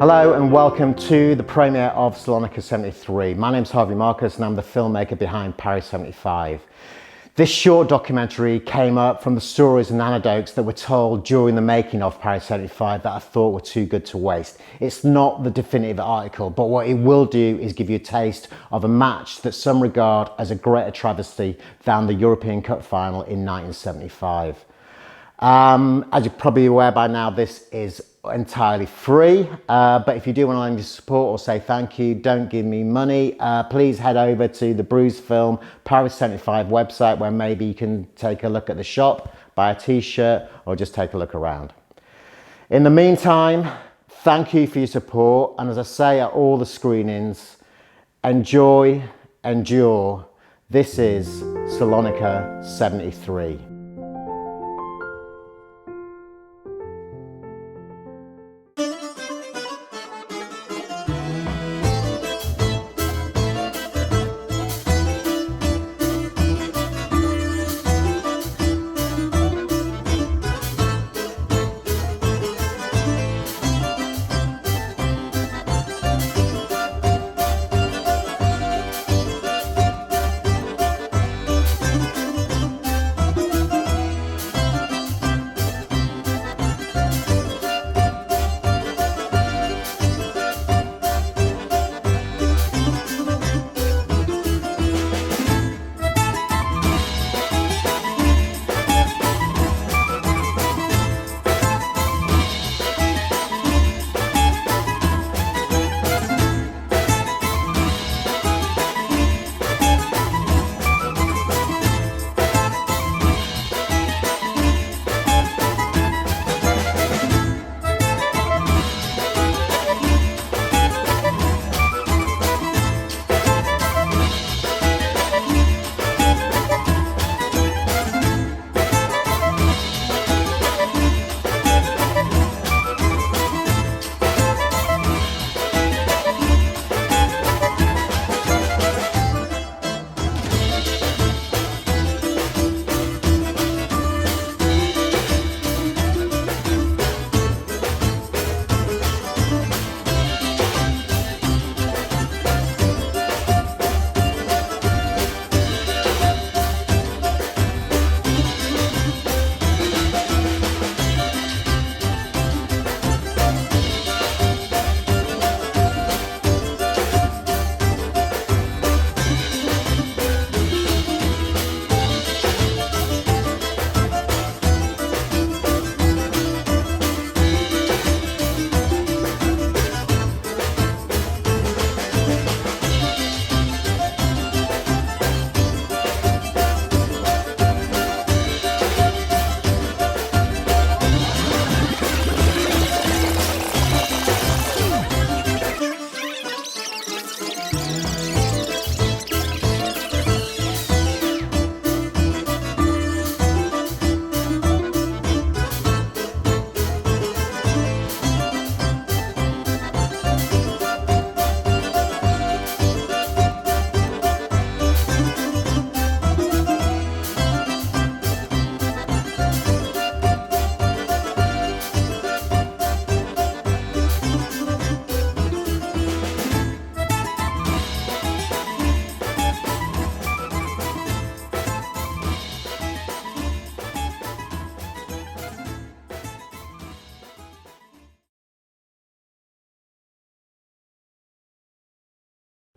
Hello and welcome to the premiere of Salonika 73. My name's Harvey Marcus and I'm the filmmaker behind Paris 75. This short documentary came up from the stories and anecdotes that were told during the making of Paris 75 that I thought were too good to waste. It's not the definitive article, but what it will do is give you a taste of a match that some regard as a greater travesty than the European Cup final in 1975. As you're probably aware by now, this is entirely free, but if you do want to lend your support or say thank you, don't give me money, please head over to the Bruce Film Paris 75 website, where maybe you can take a look at the shop, buy a t-shirt, or just take a look around. In the meantime, thank you for your support, and as I say at all the screenings, enjoy, endure. This is Salonika 73.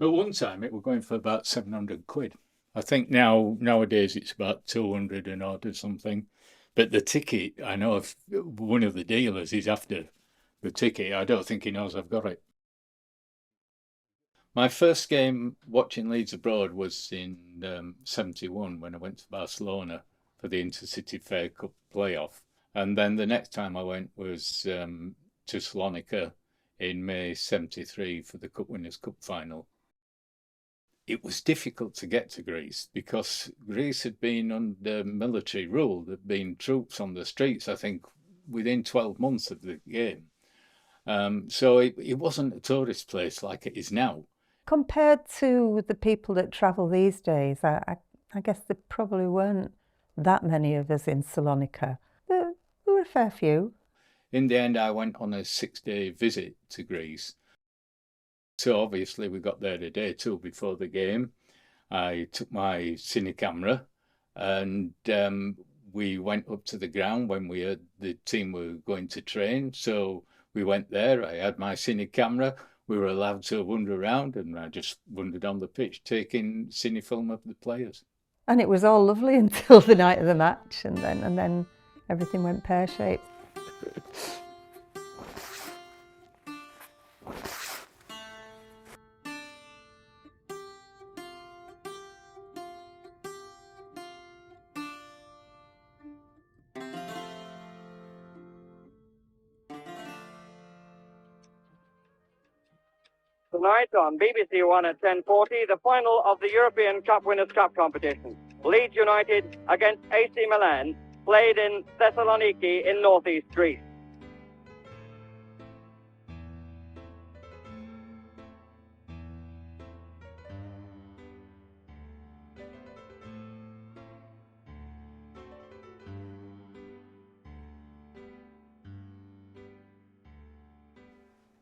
At one time, it were going for about 700 quid. I think nowadays it's about 200 and odd or something. But the ticket, I know if one of the dealers is after the ticket, I don't think he knows I've got it. My first game watching Leeds abroad was in 71 when I went to Barcelona for the Intercity Fair Cup playoff. And then the next time I went was to Salonika in May 73 for the Cup Winners' Cup final. It was difficult to get to Greece because Greece had been under military rule. There had been troops on the streets, I think, within 12 months of the game. So it wasn't a tourist place like it is now. Compared to the people that travel these days, I guess there probably weren't that many of us in Salonika. There were a fair few. in the end, I went on a 6-day visit to Greece. So obviously we got there a day or two before the game. I took my cine camera and we went up to the ground when we heard the team were going to train. So we went there. I had my cine camera. We were allowed to wander around, and I just wandered on the pitch taking cine film of the players. And it was all lovely until the night of the match, and then everything went pear-shaped. Tonight on BBC One at 10:40, the final of the European Cup Winners' Cup competition. Leeds United against AC Milan, played in Thessaloniki in northeast Greece.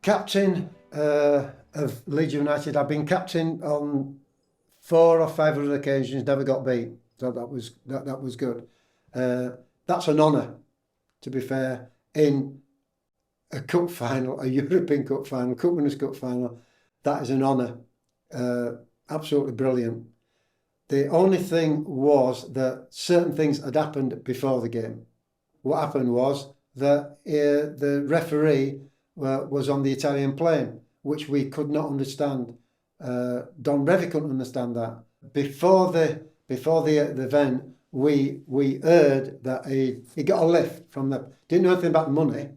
Captain of Leeds United. I've been captain on 4 or 5 other occasions, never got beat. So that was good. That's an honour, to be fair, in a cup final, a European Cup final, Cup Winners' Cup final. That is an honour. Absolutely brilliant. The only thing was that certain things had happened before the game. What happened was that the referee was on the Italian plane, which we could not understand. Don Revy couldn't understand that. Before the event, we heard that he got a lift from didn't know anything about the money.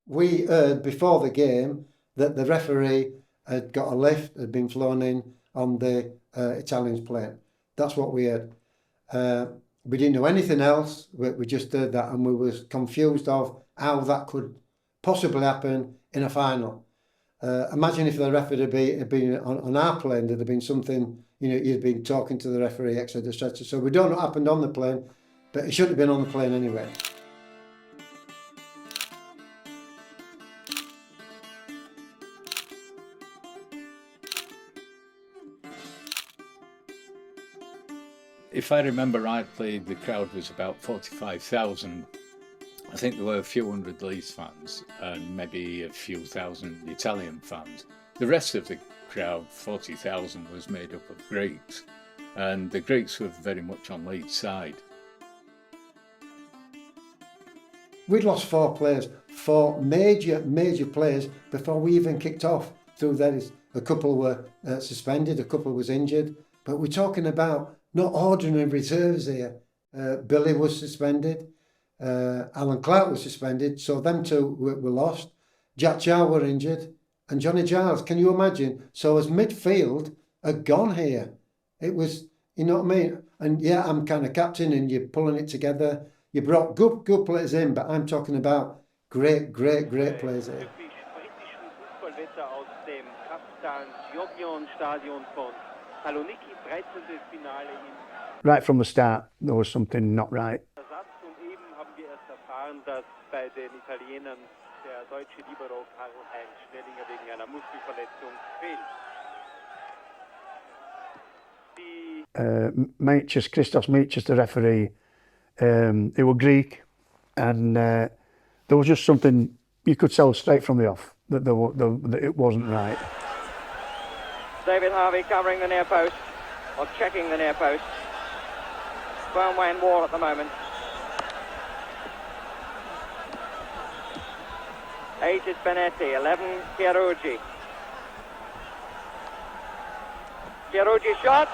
We heard before the game that the referee had got a lift, had been flown in on the Italian's plane. That's what we heard. We didn't know anything else. We just heard that, and we was confused of how that could possibly happen in a final. Imagine if the referee had been on our plane, there'd have been something, you'd been talking to the referee, etc., etc. So we don't know what happened on the plane, but it shouldn't have been on the plane anyway. If I remember rightly, the crowd was about 45,000. I think there were a few hundred Leeds fans and maybe a few thousand Italian fans. The rest of the crowd, 40,000, was made up of Greeks, and the Greeks were very much on Leeds' side. We'd lost 4 players, 4 major players before we even kicked off. Through that, a couple were suspended, a couple was injured, but we're talking about not ordinary reserves here. Billy was suspended. Alan Clark was suspended, so them 2 were lost. Jack Chow were injured, and Johnny Giles. Can you imagine? So as midfield had gone here, it was, you know what I mean? And yeah, I'm kind of captain, and you're pulling it together. You brought good players in, but I'm talking about great players here. Right from the start, there was something not right. Dass bei den Italienern der deutsche Libero Karl-Heinz Schnellinger wegen einer Muskelverletzung fehlt. Christos Michis, the referee, he was Greek, and there was just something you could tell straight from the off that it wasn't right. David Harvey covering the near post, or checking the near post. Burnway Wall at the moment. 8 is Benetti, 11 Chiarugi. Chiarugi shot!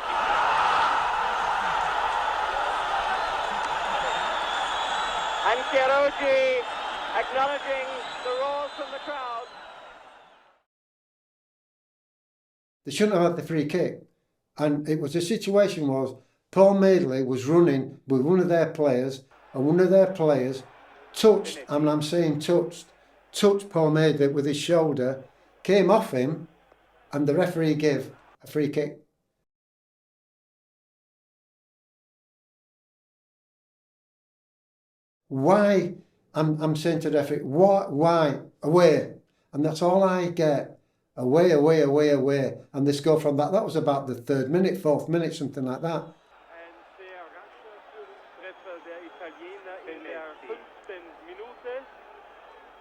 And Chiarugi acknowledging the roars from the crowd. They shouldn't have had the free kick. And it was the situation was Paul Madeley was running with one of their players, and one of their players touched, and I'm saying touched Paul Madeley with his shoulder, came off him, and the referee gave a free kick. Why I'm saying to the referee, why, away? And that's all I get, away, away, away, away. And they score from that. That was about the 3rd minute, 4th minute, something like that. Ein sehr rascher Führungstreffer der Italiener in der 5. Minute.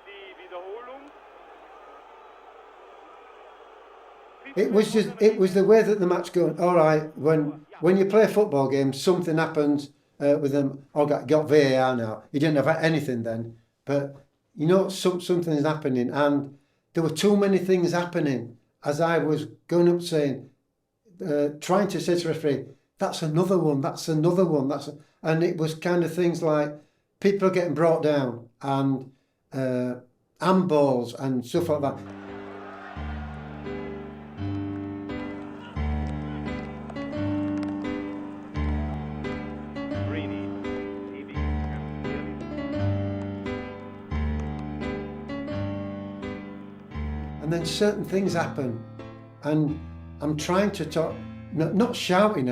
Die Wiederholung. It was the way that the match going. All right, when you play a football game, something happens with them. Oh, got VAR now. You didn't have anything then, but you know something is happening, and there were too many things happening. As I was going up saying, trying to say to the referee, that's another one, that's another one, and it was kind of things like people are getting brought down and handballs and stuff like that. Reaney, ewig ganz gefährlich. And then certain things happen, and I'm trying to talk, not shouting.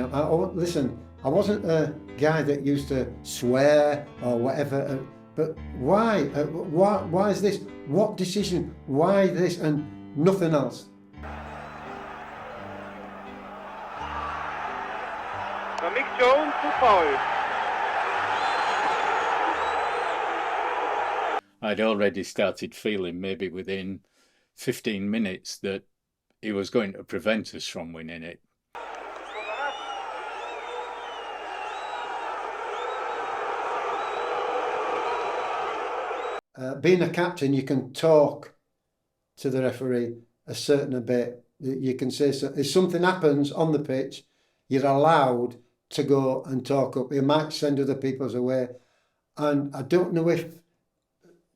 Listen, I wasn't a guy that used to swear or whatever, but why? Why is this? What decision? Why this and nothing else? Mick Jones zu foul. I'd already started feeling maybe within 15 minutes that he was going to prevent us from winning it. Being a captain, you can talk to the referee a certain bit. You can say, so if something happens on the pitch, you're allowed to go and talk up. You might send other people away. And I don't know if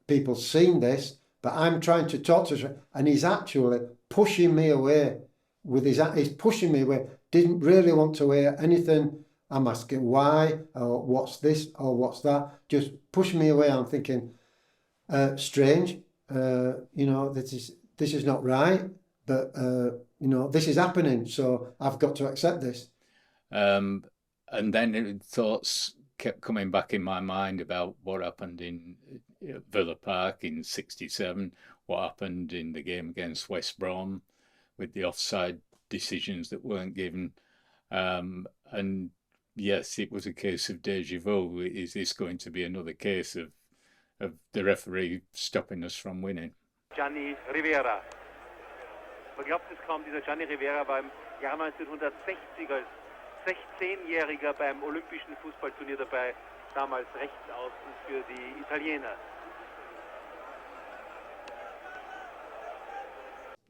people's seen this, but I'm trying to talk to him, and he's actually pushing me away with he's pushing me away. Didn't really want to hear anything. I'm asking why, or what's this, or what's that. Just pushing me away. I'm thinking, strange. You know, this is not right, but you know, this is happening, so I've got to accept this. And then thoughts kept coming back in my mind about what happened in Villa Park in '67, what happened in the game against West Brom with the offside decisions that weren't given. And yes, it was a case of deja vu. Is this going to be another case of the referee stopping us from winning? Gianni Rivera. Man glaubt es kaum, dieser Gianni Rivera war im Jahr 1960 als 16-Jähriger beim Olympischen Fußballturnier dabei, damals rechts außen für die Italiener.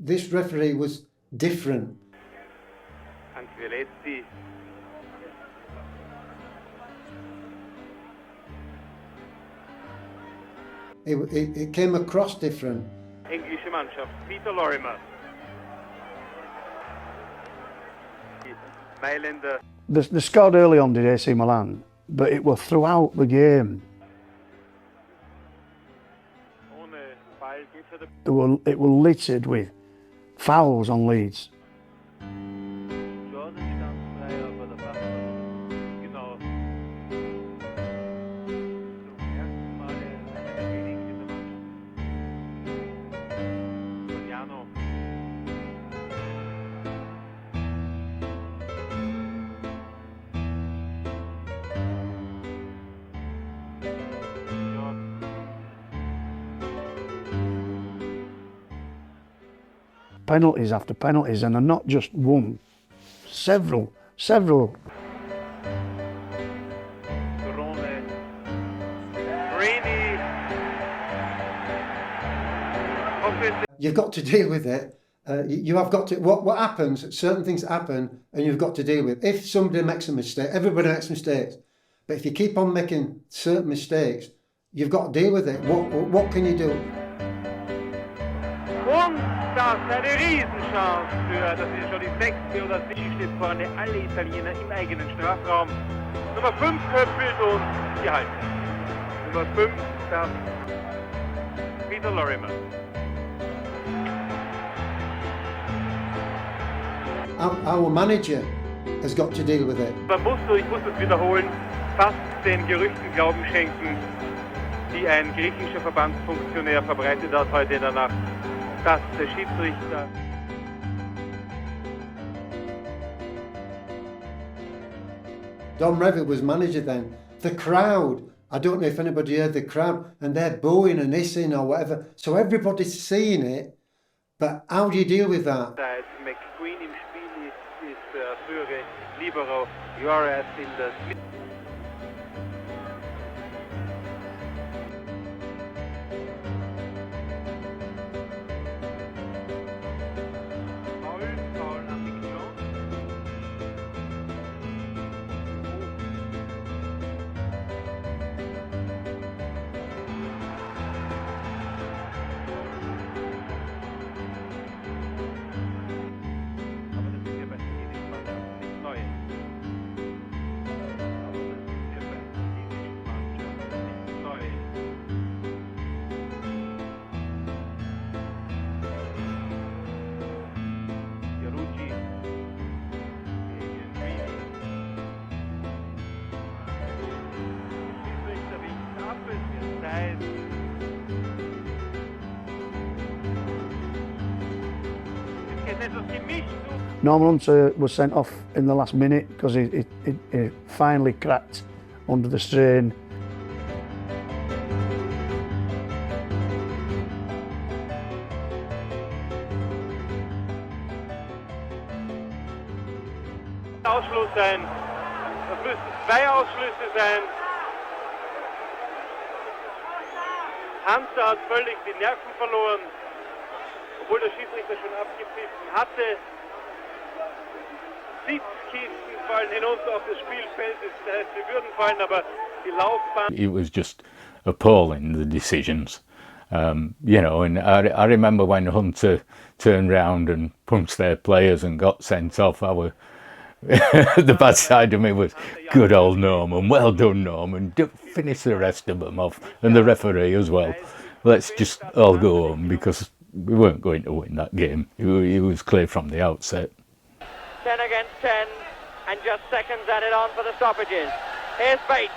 This referee was different. Ancelotti. It came across different. Englische Mannschaft, Peter Lorimer. Mailänder. They scored early on, did AC Milan, but it was throughout the game. Ohne Ball geht für die It was littered with fouls on Leeds. Jordan stand frei, aber der Ball genau. Zum ersten Mal einer der wenigen in der Mannschaft. Mariano. Penalties after penalties, and they're not just one, several. Reaney. You've got to deal with it. You have got to. What happens? Certain things happen, and you've got to deal with. If somebody makes a mistake, everybody makes mistakes. But if you keep on making certain mistakes, you've got to deal with it. What can you do? Und das ist eine Riesenchance für, das ist schon die 6. oder 7. steht vorne, alle Italiener im eigenen Strafraum. Nummer 5 köpfelt und die Halbzeit. Nummer 5 darf Peter Lorimer. Our manager has got to deal with it. Man muss, ich muss es wiederholen, fast den Gerüchten Glauben schenken. die ein griechischer Verbandsfunktionär verbreitet hat heute in der Nacht, dass der Schiedsrichter... Don Revit was manager then. The crowd, I don't know if anybody heard the crowd, and they're booing and hissing or whatever. So everybody's seeing it, but how do you deal with that? Seit McQueen im Spiel ist der frühere Libero Juarez in der... Foul an Fiction. Aber das ist ja bei jedem Mannschaft nichts Neues. Aber das ist ja bei jedem Mannschaft nichts Neues. Pierucci gegen Reaney. Schiedsrichter winkt ab, es wird Zeit. Es geht etwas gemischt zu. Norman Hunter was sent off in the last minute because he finally cracked under the strain. Ausschluss sein. Es müssen 2 Ausschlüsse sein. Hunter hat völlig die Nerven verloren, obwohl der Schiedsrichter schon abgepfiffen hatte. Sitzkisten fallen hinunter auf das Spielfeld, das heißt, sie würden fallen, aber die Laufbahn... It was just appalling, the decisions. You know, and I remember when Hunter turned round and punched their players and got sent off, the bad side of me was, good old Norman, well done Norman, finish the rest of them off, and the referee as well. Let's just all go home, because we weren't going to win that game. It was clear from the outset. 10 against 10, and just seconds added on for the stoppages. Here's Bates.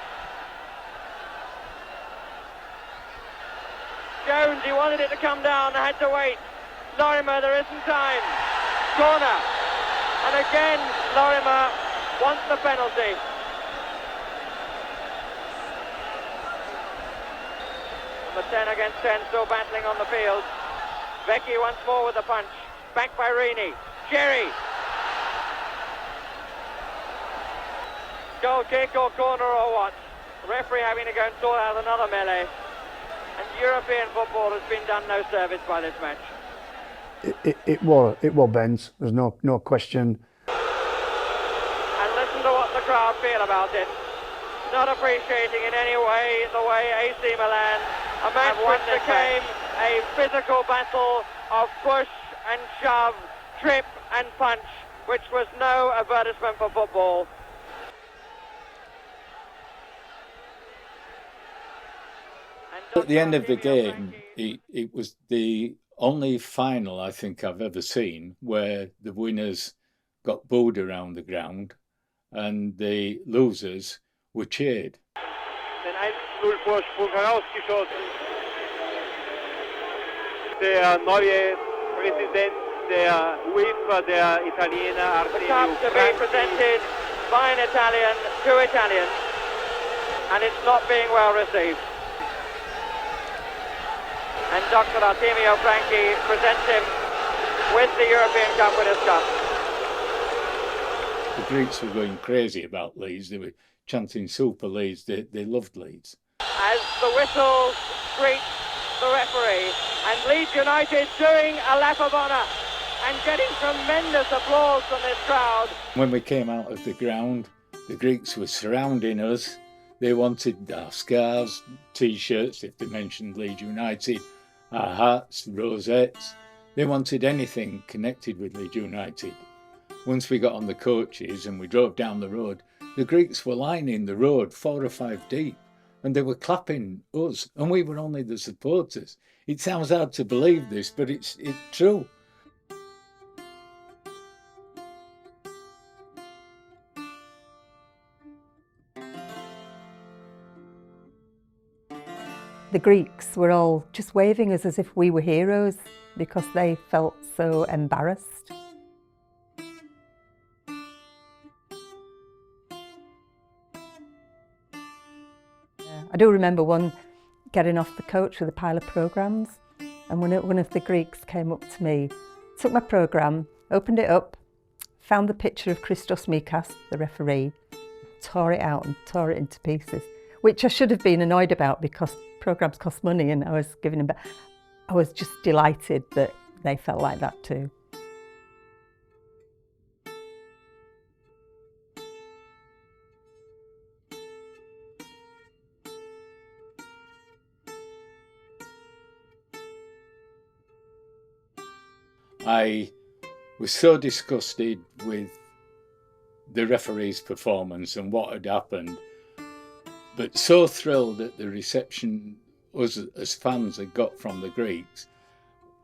Jones, he wanted it to come down, had to wait. Lorimer, there isn't time. Corner. And again, Lorimer wants the penalty. Number 10 against 10, still battling on the field. Vecchi once more with the punch. Back by Reaney. Jerry. Goal kick or corner or what? The referee having to go and sort out another melee. And European football has been done no service by this match. It was Ben's. There's no question. And listen to what the crowd feel about it. Not appreciating in any way the way AC Milan, a match which became a physical battle of push and shove, trip and punch, which was no advertisement for football. At the end of the game, it was the only final I think I've ever seen where the winners got booed around the ground and the losers were cheered. Den 1-0 Vorsprung herausgeschossen. Der neue Präsident der UEFA, der Italiener The cup to be presented by an Italian to Italians, and it's not being well received. And Dr. Artemio Franchi presents him with the European Cup Winners' Cup. The Greeks were going crazy about Leeds. They were chanting Super Leeds. They loved Leeds. As the whistles greet the referee, and Leeds United doing a lap of honour and getting tremendous applause from this crowd. When we came out of the ground, the Greeks were surrounding us. They wanted our scarves, T-shirts, if they mentioned Leeds United, our hats, rosettes. They wanted anything connected with Leeds United. Once we got on the coaches and we drove down the road, the Greeks were lining the road 4 or 5 deep, and they were clapping us, and we were only the supporters. It sounds hard to believe this, but it's true. The Greeks were all just waving us as if we were heroes because they felt so embarrassed. I do remember one getting off the coach with a pile of programmes, and one of the Greeks came up to me, took my programme, opened it up, found the picture of Christos Mikas, the referee, tore it out and tore it into pieces, which I should have been annoyed about because programmes cost money and I was giving them back. I was just delighted that they felt like that too. I was so disgusted with the referee's performance and what had happened, but so thrilled at the reception us as fans had got from the Greeks.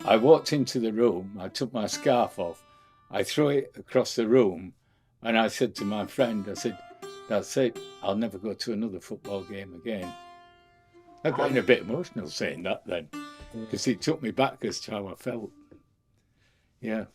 I walked into the room, I took my scarf off, I threw it across the room, and I said to my friend, I said, "That's it, I'll never go to another football game again." I got a bit emotional saying that then, because it took me back as to how I felt. Yeah.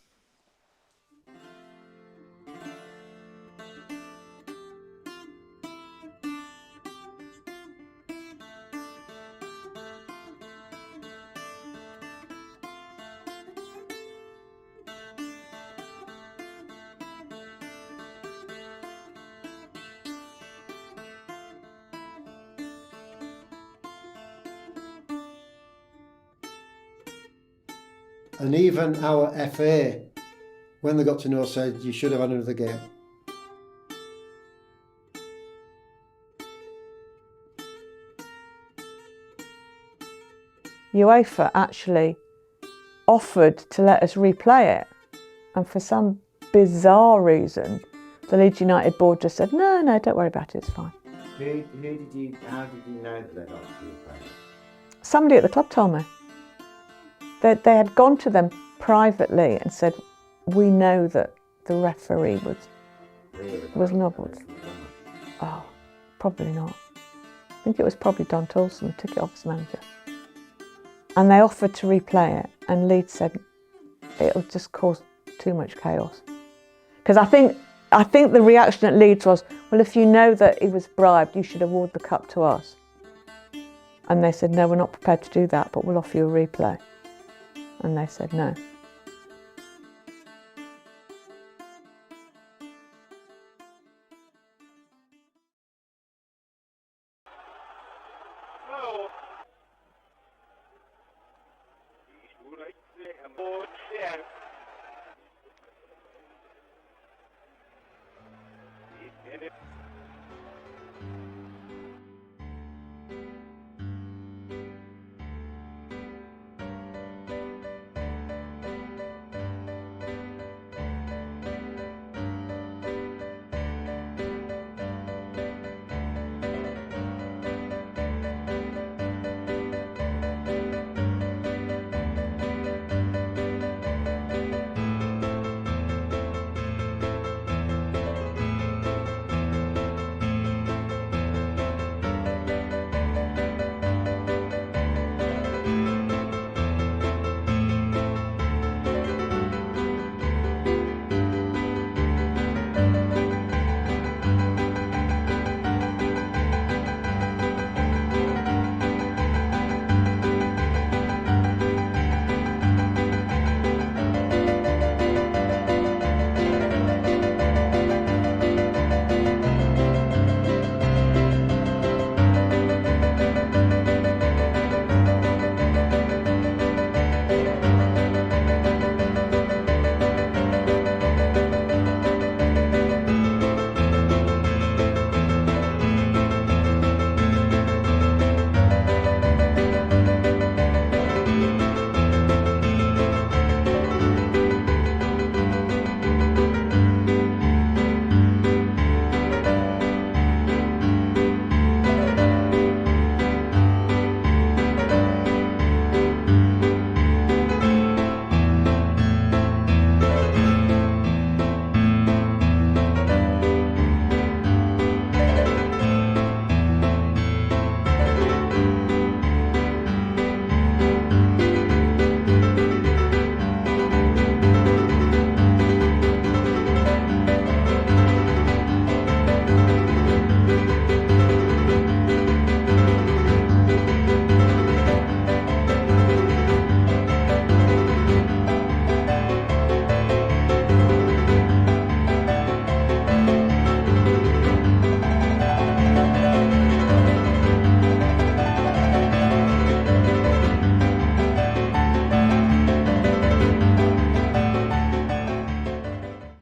And even our FA, when they got to know, said you should have had another game. UEFA actually offered to let us replay it, and for some bizarre reason the Leeds United board just said no, don't worry about it, it's fine. How did you know that they'd asked you to play? Somebody at the club told me. They had gone to them privately and said, we know that the referee was nobbled. Oh, probably not. I think it was probably Don Tolson, the ticket office manager. And they offered to replay it, and Leeds said it'll just cause too much chaos. Because I think the reaction at Leeds was, well, if you know that he was bribed, you should award the cup to us. And they said, no, we're not prepared to do that, but we'll offer you a replay. And they said no.